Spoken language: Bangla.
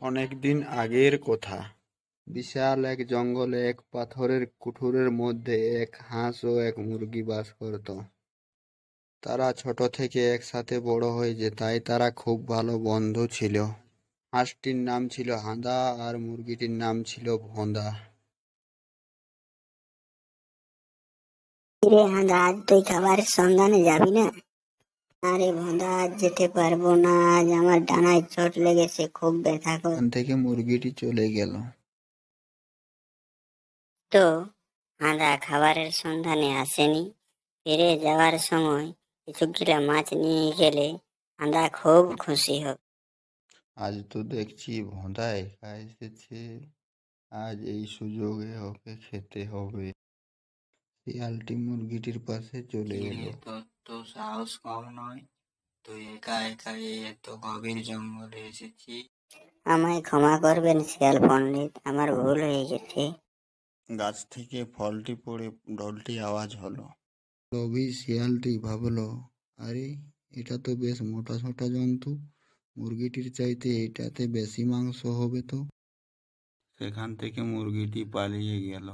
অনেকদিন আগের কথা। বিশাল এক জঙ্গলে এক পাথরের কুঠুরের মধ্যে এক হাঁস ও এক মুরগি বাস করত। তারা ছোট থেকে একসাথে বড় হয়েছে, তাই তারা খুব ভালো বন্ধু ছিল। হাঁসটির নাম ছিল হাঁদা আর মুরগিটির নাম ছিল ভোঁদা। কিরে হাঁদা, আজ তুই খাবারের সন্ধানে যাবি না? আরে ভোঁদা, আজ যেতে পারবো না, আজ আমার ডানায় চোট লেগেছে, খুব ব্যথা করে। ওখান থেকে মুরগিটি চলে গেল। তো হাঁদা খাবারের সন্ধানে আসেনি। ফিরে যাওয়ার সময় কিছুগুলা মাছ নিয়ে গেলে হাঁদা খুব খুশি হবে। আজ তো দেখছি ভোঁদা একা এসেছে, আজ এই সুযোগে ওকে খেতে হবে। শিয়ালটি মুরগিটির পাশে চলে এলো। তোর তো সাহস কম নয়, তুই একা একা এই এত গভীর জঙ্গলে এসেছিস। আমায় ক্ষমা করবেন শিয়াল পণ্ডিত, আমার ভুল হয়ে গেছে। গাছ থেকে ফলটি পড়ে ঢলটি আওয়াজ হলো। লোভী শিয়ালটি ভাবলো, আরে এটা তো বেশ মোটা সোটা জন্তু, মুরগিটির চাইতে এটাতে বেশি মাংস হবে তো। সেখান থেকে মুরগিটি পালিয়ে গেল।